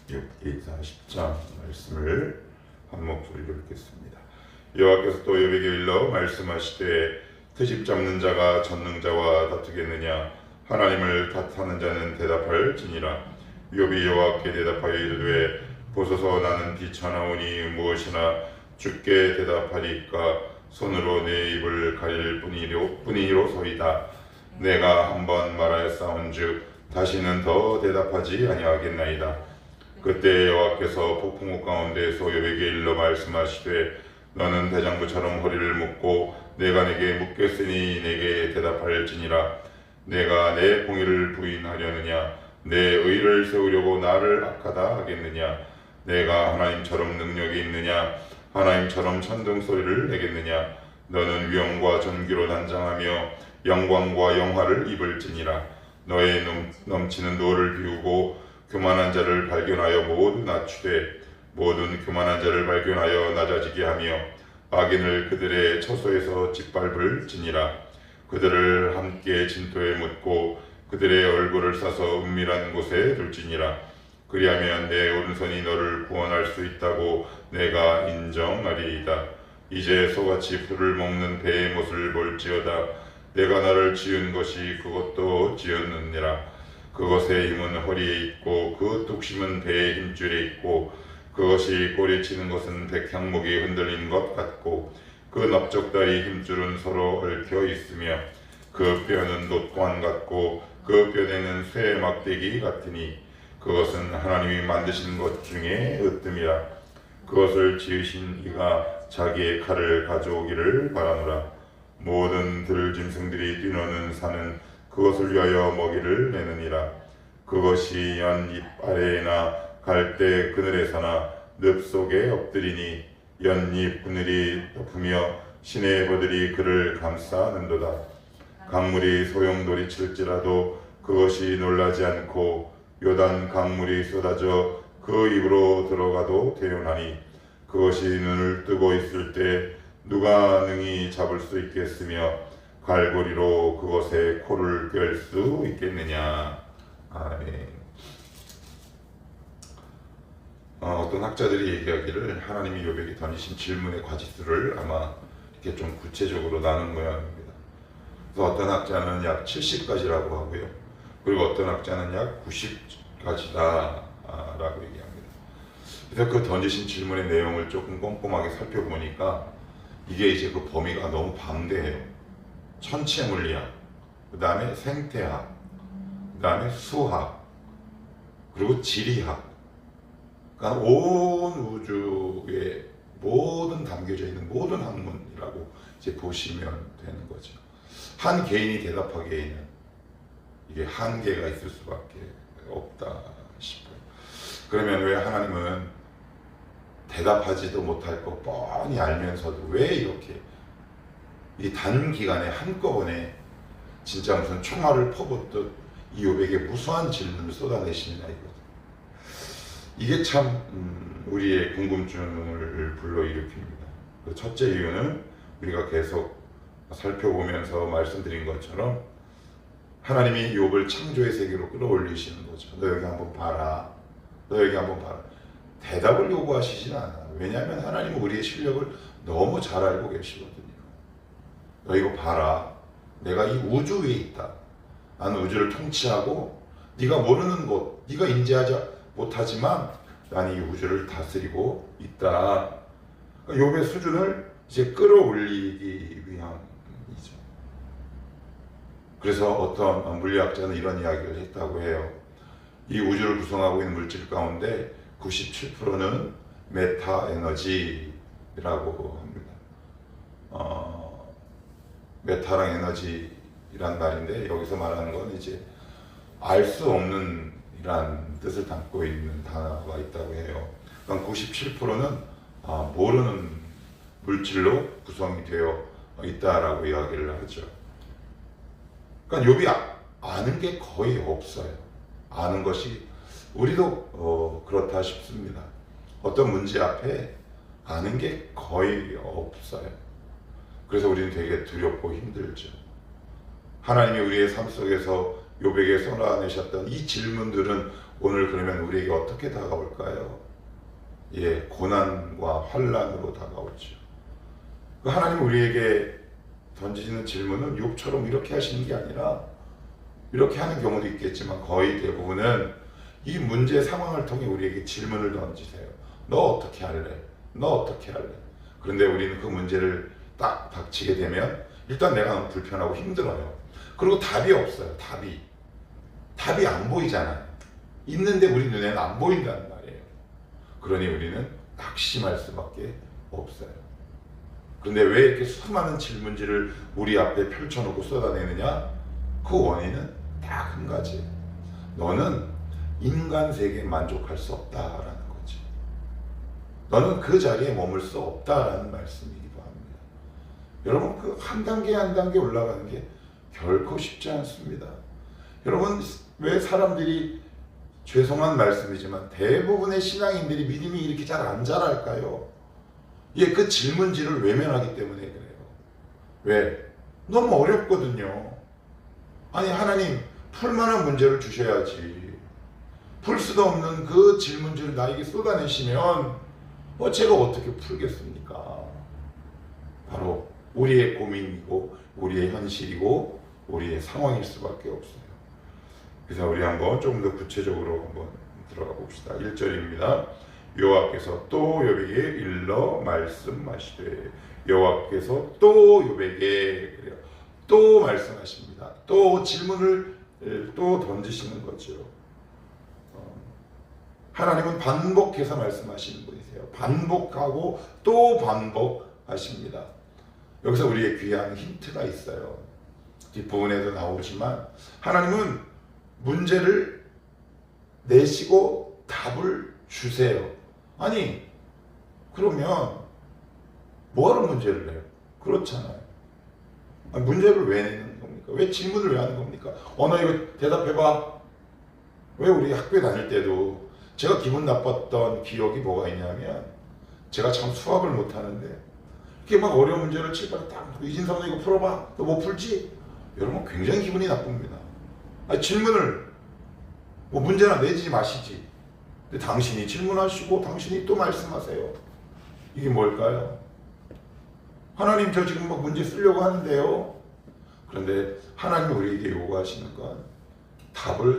욥기 40장 말씀을 한 목소리로 읽겠습니다. 여호와께서 또 욥에게 일러 말씀하시되 트집 잡는 자가 전능자와 다투겠느냐? 하나님을 탓하는 자는 대답할지니라. 욥이 여호와께 대답하여 이르되 보소서 나는 비천하오니 무엇이나 주께 대답하리까? 손으로 내 입을 가릴 뿐이로소이다. 내가 한번 말하였사온즉 다시는 더 대답하지 아니하겠나이다. 그때 여호와께서 폭풍우 가운데에서 욥에게 일러 말씀하시되 너는 대장부처럼 허리를 묶고 내가 내게 묻겠으니 내게 대답할지니라. 내가 내 공의를 부인하려느냐? 내 의를 세우려고 나를 악하다 하겠느냐? 내가 하나님처럼 능력이 있느냐? 하나님처럼 천둥소리를 내겠느냐? 너는 위엄과 존귀로 단장하며 영광과 영화를 입을지니라. 너의 넘치는 노를 비우고 교만한 자를 발견하여 모두 낮추되 모든 교만한 자를 발견하여 낮아지게 하며 악인을 그들의 처소에서 짓밟을지니라. 그들을 함께 진토에 묻고 그들의 얼굴을 싸서 은밀한 곳에 둘지니라. 그리하면 내 오른손이 너를 구원할 수 있다고 내가 인정하리이다. 이제 소같이 풀을 먹는 배의 못을 볼지어다. 내가 너를 지은 것이 그것도 지었느니라. 그것의 힘은 허리에 있고 그 뚝심은 배의 힘줄에 있고 그것이 꼬리치는 것은 백향목이 흔들린 것 같고 그 넓적다리 힘줄은 서로 얽혀 있으며 그 뼈는 놋관 같고 그 뼈대는 쇠 막대기 같으니 그것은 하나님이 만드신 것 중에 으뜸이라. 그것을 지으신 이가 자기의 칼을 가져오기를 바라노라. 모든 들짐승들이 뛰노는 산은 그것을 위하여 먹이를 내느니라. 그것이 연잎 아래에나 갈대 그늘에 사나 늪 속에 엎드리니 연잎 그늘이 덮으며 시내 버들이 그를 감싸는도다. 강물이 소용돌이칠지라도 그것이 놀라지 않고 요단 강물이 쏟아져 그 입으로 들어가도 대요나니 그것이 눈을 뜨고 있을 때 누가 능히 잡을 수 있겠으며 갈고리로 그것의 코를 꿰 수 있겠느냐. 아멘. 어떤 학자들이 얘기하기를 하나님이 욥에게 던지신 질문의 과지수를 아마 이렇게 좀 구체적으로 나눈 모양입니다. 그래서 어떤 학자는 약 70가지라고 하고요. 그리고 어떤 학자는 약 90가지다 라고 얘기합니다. 그래서 그 던지신 질문의 내용을 조금 꼼꼼하게 살펴보니까 이게 이제 그 범위가 너무 방대해요. 천체물리학, 그 다음에 생태학, 그 다음에 수학, 그리고 지리학. 그러니까 온 우주에 모든 담겨져 있는 모든 학문이라고 이제 보시면 되는 거죠. 한 개인이 대답하기에는 이게 한계가 있을 수밖에 없다 싶어요. 그러면 왜 하나님은 대답하지도 못할 거 뻔히 알면서도 왜 이렇게 이 단기간에 한꺼번에 진짜 무슨 총알을 퍼붓듯 이 욥에게 무수한 질문을 쏟아내시느냐 이거죠. 이게 참 우리의 궁금증을 불러일으킵니다. 첫째 이유는 우리가 계속 살펴보면서 말씀드린 것처럼 하나님이 욥을 창조의 세계로 끌어올리시는 거죠. 너 여기 한번 봐라. 너 여기 한번 봐라. 대답을 요구하시진 않아요. 왜냐하면 하나님은 우리의 실력을 너무 잘 알고 계시거든요. 너 이거 봐라. 내가 이 우주 위에 있다. 나는 우주를 통치하고 네가 모르는 곳, 네가 인지하지 못하지만 나는 이 우주를 다스리고 있다. 그러니까 욥의 수준을 이제 끌어올리기 위함이죠. 그래서 어떤 물리학자는 이런 이야기를 했다고 해요. 이 우주를 구성하고 있는 물질 가운데 97%는 메타 에너지라고 합니다. 메타랑 에너지란 말인데 여기서 말하는 건 이제 알 수 없는 이란 뜻을 담고 있는 단어가 있다고 해요. 그러니까 97%는 모르는 물질로 구성이 되어 있다라고 이야기를 하죠. 그러니까 욥이 아는 게 거의 없어요. 아는 것이 우리도 그렇다 싶습니다. 어떤 문제 앞에 아는 게 거의 없어요. 그래서 우리는 되게 두렵고 힘들죠. 하나님이 우리의 삶 속에서 욥에게 쏟아내셨던 이 질문들은 오늘 그러면 우리에게 어떻게 다가올까요? 예, 고난과 환난으로 다가오죠. 하나님 우리에게 던지시는 질문은 욥처럼 이렇게 하시는 게 아니라 이렇게 하는 경우도 있겠지만 거의 대부분은 이 문제 상황을 통해 우리에게 질문을 던지세요. 너 어떻게 할래? 너 어떻게 할래? 그런데 우리는 그 문제를 딱 닥치게 되면 일단 내가 너무 불편하고 힘들어요. 그리고 답이 없어요. 답이 안 보이잖아요. 있는데 우리 눈에는 안 보인다는 말이에요. 그러니 우리는 낙심할 수밖에 없어요. 그런데 왜 이렇게 수많은 질문지를 우리 앞에 펼쳐놓고 쏟아내느냐? 그 원인은 딱 한 가지. 너는 인간 세계에 만족할 수 없다라는 거지. 너는 그 자리에 머물 수 없다라는 말씀이기도 합니다. 여러분, 그 한 단계 한 단계 올라가는 게 결코 쉽지 않습니다. 여러분, 왜 사람들이, 죄송한 말씀이지만 대부분의 신앙인들이 믿음이 이렇게 잘 안 자랄까요? 예, 그 질문지를 외면하기 때문에 그래요. 왜? 너무 어렵거든요. 아니, 하나님 풀만한 문제를 주셔야지. 풀 수도 없는 그 질문지를 나에게 쏟아내시면 제가 어떻게 풀겠습니까? 바로 우리의 고민이고 우리의 현실이고 우리의 상황일 수밖에 없어요. 그래서 우리 한번 조금 더 구체적으로 한번 들어가 봅시다. 1절입니다. 여호와께서 또 욥에게 일러 말씀하시되, 여호와께서 또 욥에게, 그래요, 또 말씀하십니다. 또 질문을 또 던지시는 거죠. 하나님은 반복해서 말씀하시는 분이세요. 반복하고 또 반복하십니다. 여기서 우리의 귀한 힌트가 있어요. 뒷부분에도 나오지만 하나님은 문제를 내시고 답을 주세요. 아니, 그러면 뭐하러 문제를 내요? 그렇잖아요. 아니, 문제를 왜 내는 겁니까? 왜 질문을 왜 하는 겁니까? 너 이거 대답해봐. 왜 우리 학교에 다닐 때도 제가 기분 나빴던 기억이 뭐가 있냐면, 제가 참 수학을 못하는데 이렇게 막 어려운 문제를 칠판에 딱 이진성 너 이거 풀어봐. 너 못 풀지? 여러분, 굉장히 기분이 나쁩니다. 아니, 질문을 문제나 내지 마시지. 근데 당신이 질문하시고 당신이 또 말씀하세요. 이게 뭘까요? 하나님, 저 지금 막 문제 쓰려고 하는데요. 그런데 하나님이 우리에게 요구하시는 건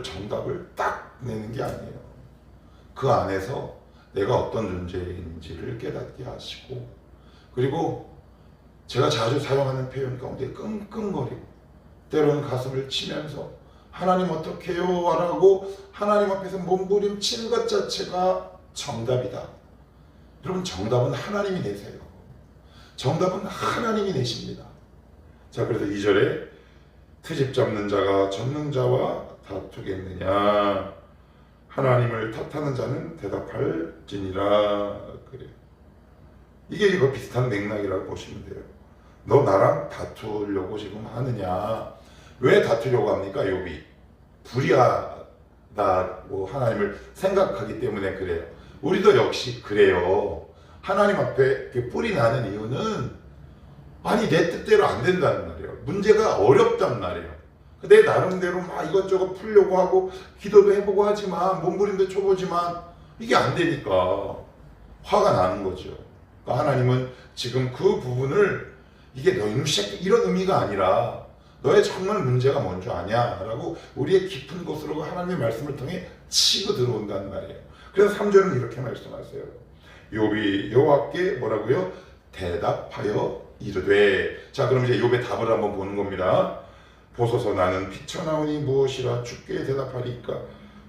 정답을 딱 내는 게 아니에요. 그 안에서 내가 어떤 존재인지를 깨닫게 하시고, 그리고 제가 자주 사용하는 표현 가운데 끙끙거리고 때로는 가슴을 치면서 하나님 어떡해요? 라고 하나님 앞에서 몸부림치는 것 자체가 정답이다. 여러분, 정답은 하나님이 내세요. 정답은 하나님이 내십니다. 자, 그래서 2절에 트집 잡는 자가 전능자와 다투겠느냐? 하나님을 탓하는 자는 대답할지니라. 그래요. 이게 이거 비슷한 맥락이라고 보시면 돼요. 너 나랑 다투려고 지금 하느냐? 왜 다투려고 합니까? 욥이 불의하다고 하나님을 생각하기 때문에 그래요. 우리도 역시 그래요. 하나님 앞에 뿔이 나는 이유는, 아니, 내 뜻대로 안 된다는 말이에요. 문제가 어렵단 말이에요. 내 나름대로 막 이것저것 풀려고 하고 기도도 해보고 하지만, 몸부림도 쳐보지만 이게 안 되니까 화가 나는 거죠. 그러니까 하나님은 지금 그 부분을, 이게 너 이놈 새끼 이런 의미가 아니라 너의 정말 문제가 뭔지 아냐? 라고 우리의 깊은 곳으로 하나님의 말씀을 통해 치고 들어온다는 말이에요. 그래서 3절은 이렇게 말씀하세요. 욥이 여호와께 뭐라고요? 대답하여 이르되. 자, 그럼 이제 욥의 답을 한번 보는 겁니다. 보소서, 나는 피쳐나오니 무엇이라 주께 대답하리까?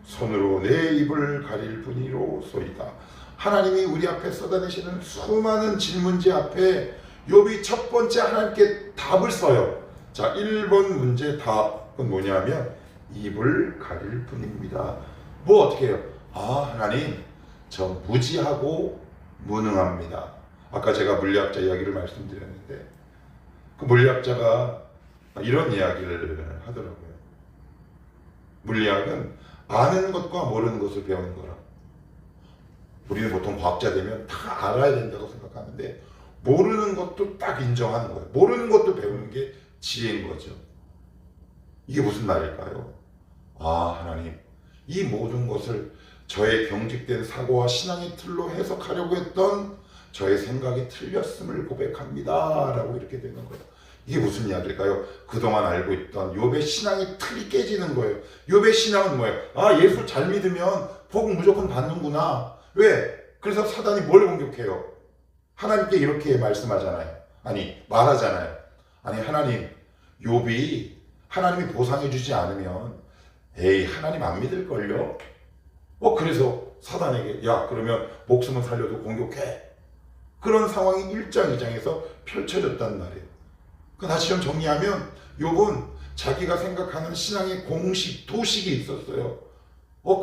손으로 내 입을 가릴 뿐이로소이다. 하나님이 우리 앞에 쏟아내시는 수많은 질문지 앞에 욥이 첫 번째 하나님께 답을 써요. 자, 1번 문제 답은 뭐냐면 입을 가릴 뿐입니다. 뭐 어떻게 해요? 하나님, 저 무지하고 무능합니다. 아까 제가 물리학자 이야기를 말씀드렸는데, 그 물리학자가 이런 이야기를 하더라고요. 물리학은 아는 것과 모르는 것을 배우는 거라. 우리는 보통 과학자 되면 다 알아야 된다고 생각하는데, 모르는 것도 딱 인정하는 거예요. 모르는 것도 배우는 게 지혜인 거죠. 이게 무슨 말일까요? 하나님, 이 모든 것을 저의 경직된 사고와 신앙의 틀로 해석하려고 했던 저의 생각이 틀렸음을 고백합니다 라고 이렇게 되는 거예요. 이게 무슨 이야기일까요? 그동안 알고 있던 욥의 신앙의 틀이 깨지는 거예요. 욥의 신앙은 뭐예요? 아, 예수 잘 믿으면 복 무조건 받는구나. 왜? 그래서 사단이 뭘 공격해요? 하나님께 이렇게 말씀하잖아요. 아니, 말하잖아요. 아니, 하나님, 욥이 하나님이 보상해 주지 않으면 에이, 하나님 안 믿을걸요? 그래서 사단에게 야, 그러면 목숨을 살려도 공격해. 그런 상황이 1장 2장에서 펼쳐졌단 말이에요. 다시 좀 정리하면 욥은 자기가 생각하는 신앙의 공식, 도식이 있었어요.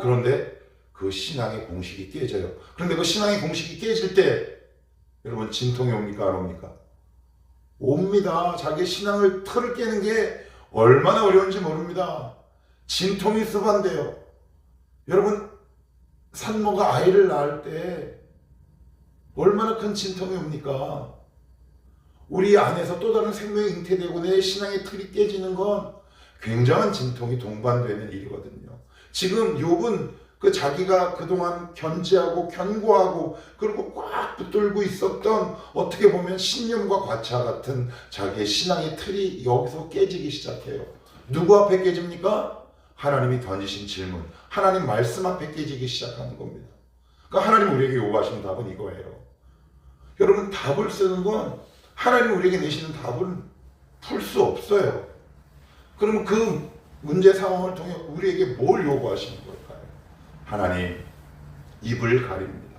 그런데 그 신앙의 공식이 깨져요. 그런데 그 신앙의 공식이 깨질 때 여러분 진통이 옵니까? 안 옵니까? 옵니다. 자기 신앙을 틀을 깨는 게 얼마나 어려운지 모릅니다. 진통이 수반돼요. 여러분 산모가 아이를 낳을 때 얼마나 큰 진통이 옵니까? 우리 안에서 또 다른 생명이 잉태되고 내 신앙의 틀이 깨지는 건 굉장한 진통이 동반되는 일이거든요. 지금 욥은 그 자기가 그동안 견지하고 견고하고 그리고 꽉 붙들고 있었던 어떻게 보면 신념과 과차 같은 자기의 신앙의 틀이 여기서 깨지기 시작해요. 누구 앞에 깨집니까? 하나님이 던지신 질문, 하나님 말씀 앞에 깨지기 시작하는 겁니다. 그러니까 하나님 우리에게 요구하시는 답은 이거예요. 여러분 답을 쓰는 건 하나님 우리에게 내시는 답은 풀 수 없어요. 그러면 그 문제 상황을 통해 우리에게 뭘 요구하시는 걸까요? 하나님, 입을 가립니다.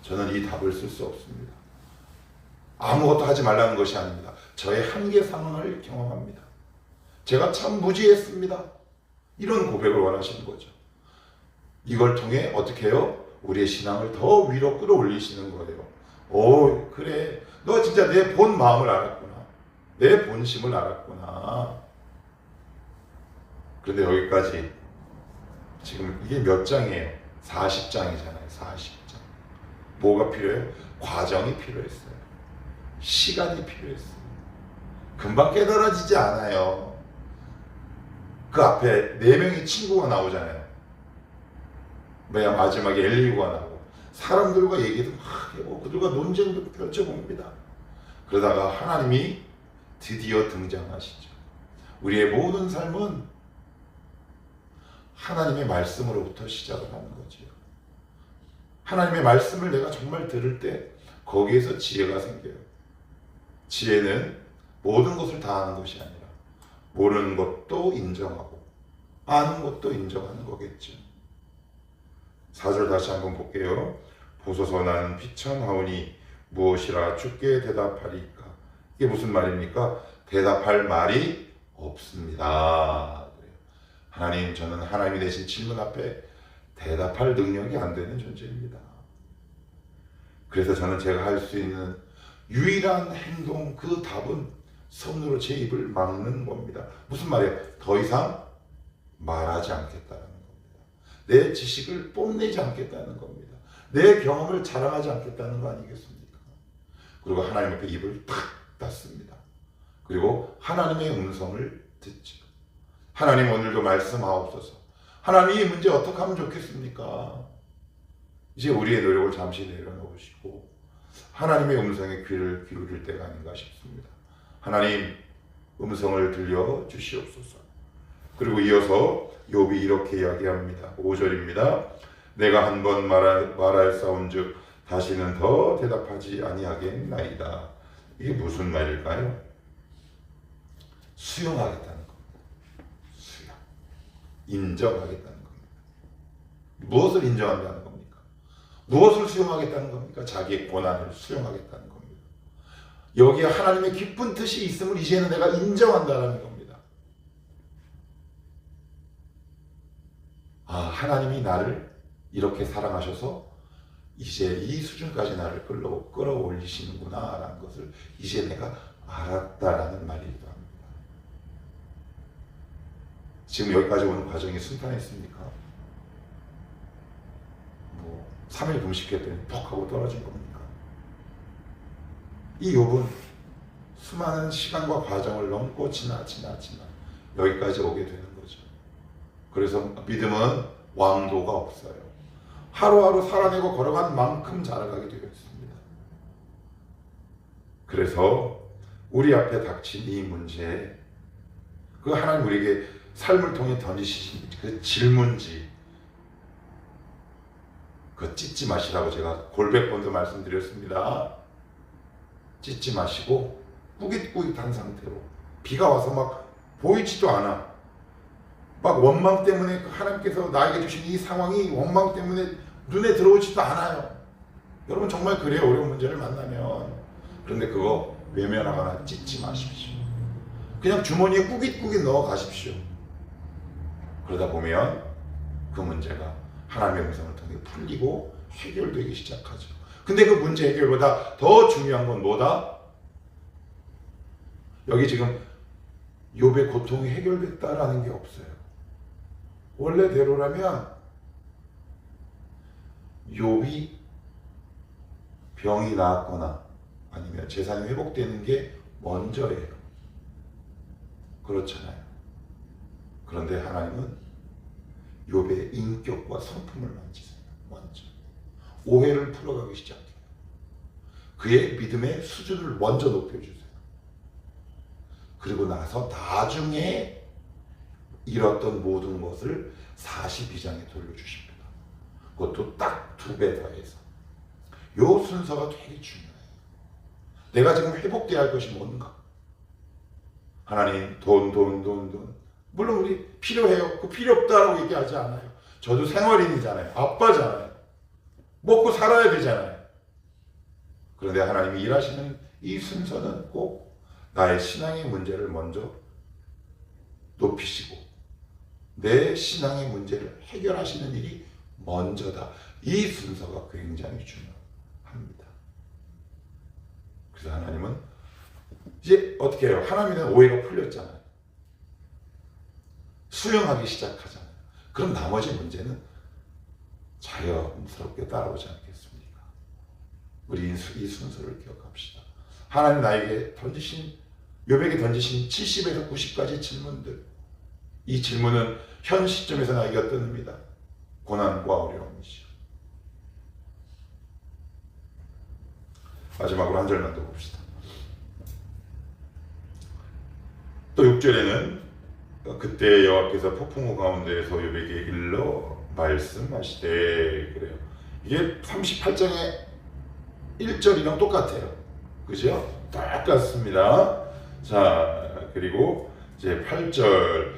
저는 이 답을 쓸 수 없습니다. 아무것도 하지 말라는 것이 아닙니다. 저의 한계 상황을 경험합니다. 제가 참 무지했습니다. 이런 고백을 원하시는 거죠. 이걸 통해 어떻게 해요? 우리의 신앙을 더 위로 끌어올리시는 거예요. 오, 그래. 너 진짜 내 본 마음을 알았구나. 내 본심을 알았구나. 그런데 여기까지 지금 이게 몇 장이에요? 40장이잖아요. 40장. 뭐가 필요해요? 과정이 필요했어요. 시간이 필요했어요. 금방 깨달아지지 않아요. 그 앞에 4명의 친구가 나오잖아요. 뭐야, 마지막에 엘리후가 나오고 사람들과 얘기도 막 하고 그들과 논쟁도 펼쳐봅니다. 그러다가 하나님이 드디어 등장하시죠. 우리의 모든 삶은 하나님의 말씀으로부터 시작을 하는 거죠. 하나님의 말씀을 내가 정말 들을 때 거기에서 지혜가 생겨요. 지혜는 모든 것을 다 아는 것이 아니라 모르는 것도 인정하고 아는 것도 인정하는 거겠죠. 4절 다시 한번 볼게요. 보소서 나는 비천하오니 무엇이라 주께 대답하리까. 이게 무슨 말입니까? 대답할 말이 없습니다. 하나님, 저는 하나님이 내신 질문 앞에 대답할 능력이 안 되는 존재입니다. 그래서 저는 제가 할 수 있는 유일한 행동, 그 답은 손으로 제 입을 막는 겁니다. 무슨 말이에요? 더 이상 말하지 않겠다는 겁니다. 내 지식을 뽐내지 않겠다는 겁니다. 내 경험을 자랑하지 않겠다는 거 아니겠습니까? 그리고 하나님 앞에 입을 탁 닫습니다. 그리고 하나님의 음성을 듣죠. 하나님, 오늘도 말씀하옵소서. 하나님, 이 문제 어떻게 하면 좋겠습니까? 이제 우리의 노력을 잠시 내려놓으시고 하나님의 음성에 귀를 기울일 때가 아닌가 싶습니다. 하나님, 음성을 들려주시옵소서. 그리고 이어서 욥이 이렇게 이야기합니다. 5절입니다. 내가 한 번 말하였사온즉 다시는 더 대답하지 아니하겠나이다. 이게 무슨 말일까요? 수용하겠다는 겁니다. 수용. 인정하겠다는 겁니다. 무엇을 인정한다는 겁니까? 무엇을 수용하겠다는 겁니까? 자기의 고난을 수용하겠다는 겁니다. 여기에 하나님의 깊은 뜻이 있음을 이제는 내가 인정한다는 겁니다. 아, 하나님이 나를 이렇게 사랑하셔서 이제 이 수준까지 나를 끌어올리시는구나 라는 것을 이제 내가 알았다라는 말이기도 합니다. 지금 여기까지 오는 과정이 순탄했습니까? 3일 금식했더니 퍽 하고 떨어진 겁니까? 이 욥은 수많은 시간과 과정을 넘고 지나 여기까지 오게 되는 거죠. 그래서 믿음은 왕도가 없어요. 하루하루 살아내고 걸어간 만큼 자라가게 되어 있습니다. 그래서 우리 앞에 닥친 이 문제, 그 하나님 우리에게 삶을 통해 던지신 그 질문지, 그거 찢지 마시라고 제가 골백 번도 말씀드렸습니다. 찢지 마시고 꾸깃꾸깃한 상태로, 비가 와서 막 보이지도 않아, 막 원망 때문에 하나님께서 나에게 주신 이 상황이 원망 때문에 눈에 들어오지도 않아요. 여러분 정말 그래요. 어려운 문제를 만나면. 그런데 그거 외면하거나 찢지 마십시오. 그냥 주머니에 꾸깃꾸깃 넣어 가십시오. 그러다 보면 그 문제가 하나님의 음성을 통해 풀리고 해결되기 시작하죠. 근데 그 문제 해결보다 더 중요한 건 뭐다? 여기 지금 욥의 고통이 해결됐다라는 게 없어요. 원래대로라면 욥이 병이 나았거나 아니면 재산이 회복되는 게 먼저예요. 그렇잖아요. 그런데 하나님은 욥의 인격과 성품을 만지세요. 먼저 오해를 풀어가기 시작해요. 그의 믿음의 수준을 먼저 높여주세요. 그리고 나서 나중에 잃었던 모든 것을 42장에 돌려주십니다. 그것도 딱 2배 더해서. 요 순서가 되게 중요해요. 내가 지금 회복돼야 할 것이 뭔가? 하나님 돈. 물론 우리 필요해요. 그 필요 없다라고 얘기하지 않아요. 저도 생활인이잖아요. 아빠잖아요. 먹고 살아야 되잖아요. 그런데 하나님이 일하시는 이 순서는 꼭 나의 신앙의 문제를 먼저 높이시고 내 신앙의 문제를 해결하시는 일이 먼저다. 이 순서가 굉장히 중요합니다. 그래서 하나님은 이제 어떻게 해요? 하나님은 오해가 풀렸잖아요. 수용하기 시작하잖아요. 그럼 나머지 문제는 자연스럽게 따라오지 않겠습니까? 우리 이 순서를 기억합시다. 하나님 나에게 던지신, 욥에게 던지신 70에서 90가지 질문들, 이 질문은 현 시점에서 나에게 어떤 의미다? 고난과 어려움이죠. 마지막으로 한 절만 더 봅시다. 또 6절에는 그때 여호와께서 폭풍우 가운데에서 욥에게 일러 말씀하시되, 그래요. 이게 38장의 1절이랑 똑같아요. 그죠? 똑같습니다. 자, 그리고 이제 8절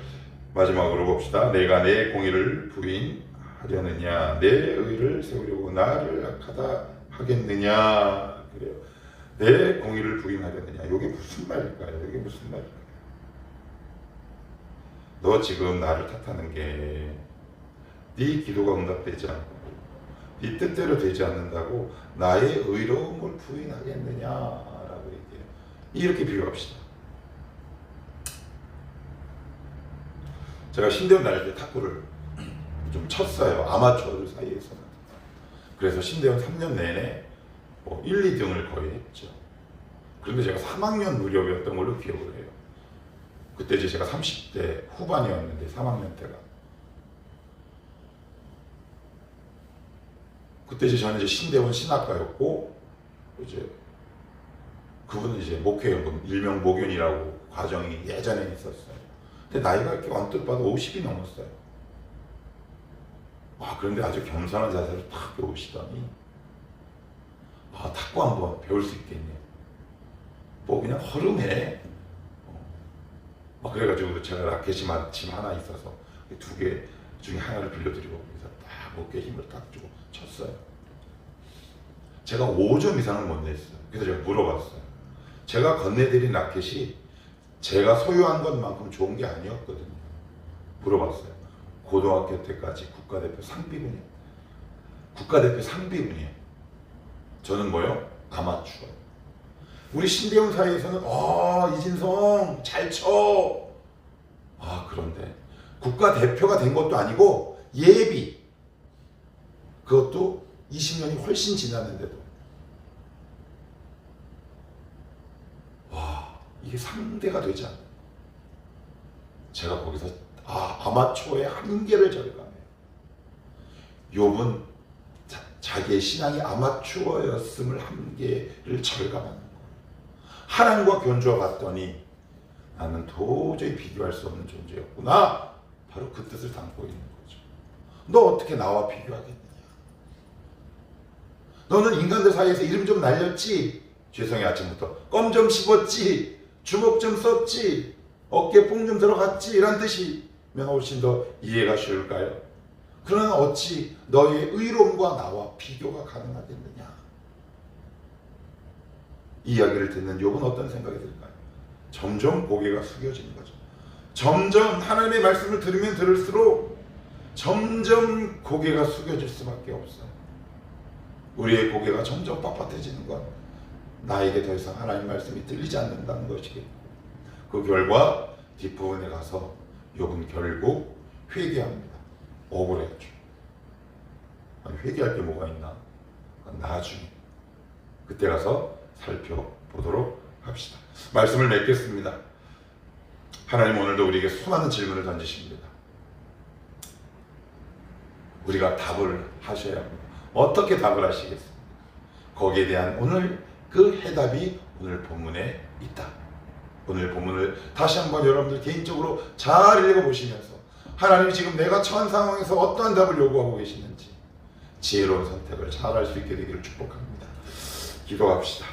마지막으로 봅시다. 내가 내 공의를 부인하려느냐, 내 의를 세우려고 나를 악하다 하겠느냐. 그래요. 내 공의를 부인하려느냐. 이게 무슨 말일까요? 이게 무슨 말일까요? 너 지금 나를 탓하는 게 네 기도가 응답되지 않고 네 뜻대로 되지 않는다고 나의 의로움을 부인하겠느냐라고 얘기해요. 이렇게 비유합시다. 제가 신대원 다닐 때 탁구를 좀 쳤어요. 아마추어들 사이에서는. 그래서 신대원 3년 내내 1, 2등을 거의 했죠. 그런데 제가 3학년 무렵이었던 걸로 기억을 해요. 그때 이제 제가 30대 후반이었는데 3학년 때가. 그때 이제 저는 이제 신대원 신학과였고, 이제 그분은 이제 목회연금, 일명 목연이라고 과정이 예전에 있었어요. 근데 나이가 이렇게 언뜻 봐도 50이 넘었어요. 그런데 아주 겸손한 자세로 탁 배우시더니, 탁구 한번 배울 수 있겠네. 그냥 허름해. 그래가지고 제가 라켓이 마침 하나 있어서 2개 중에 하나를 빌려드리고, 그래서 딱 어깨에 힘을 딱 주고 쳤어요. 제가 5점 이상을 못 냈어요. 그래서 제가 물어봤어요. 제가 건네드린 라켓이 제가 소유한 것만큼 좋은 게 아니었거든요. 물어봤어요. 고등학교 때까지 국가대표 상비군이에요. 국가대표 상비군이에요. 저는 뭐요? 아마추어. 우리 신대원 사이에서는 이진성 잘 쳐. 그런데 국가대표가 된 것도 아니고 예비. 그것도 20년이 훨씬 지났는데도 이게 상대가 되지 않아요. 제가 거기서 아마추어의 한계를 절감해요. 욥은 자기의 신앙이 아마추어였음을 한계를 절감하는 거예요. 하나님과 견주어 봤더니 나는 도저히 비교할 수 없는 존재였구나. 바로 그 뜻을 담고 있는 거죠. 너 어떻게 나와 비교하겠느냐? 너는 인간들 사이에서 이름 좀 날렸지? 죄송해요, 아침부터. 껌 좀 씹었지? 주먹 좀 썼지? 어깨에 뽕 좀 들어갔지? 이란 뜻이면 훨씬 더 이해가 쉬울까요? 그러나 어찌 너의 의로움과 나와 비교가 가능하겠느냐? 이 이야기를 듣는 욥은 어떤 생각이 들까요? 점점 고개가 숙여지는 거죠. 점점 하나님의 말씀을 들으면 들을수록 점점 고개가 숙여질 수밖에 없어요. 우리의 고개가 점점 빳빳해지는 건 나에게 더 이상 하나님 말씀이 들리지 않는다는 것이겠고, 그 결과 뒷부분에 가서 욥은 결국 회개합니다. 억울했죠. 아니, 회개할 게 뭐가 있나? 나중에 그때 가서 살펴보도록 합시다. 말씀을 맺겠습니다. 하나님 오늘도 우리에게 수많은 질문을 던지십니다. 우리가 답을 하셔야 합니다. 어떻게 답을 하시겠습니까? 거기에 대한 오늘 그 해답이 오늘 본문에 있다. 오늘 본문을 다시 한번 여러분들 개인적으로 잘 읽어보시면서 하나님이 지금 내가 처한 상황에서 어떠한 답을 요구하고 계시는지 지혜로운 선택을 잘 할 수 있게 되기를 축복합니다. 기도합시다.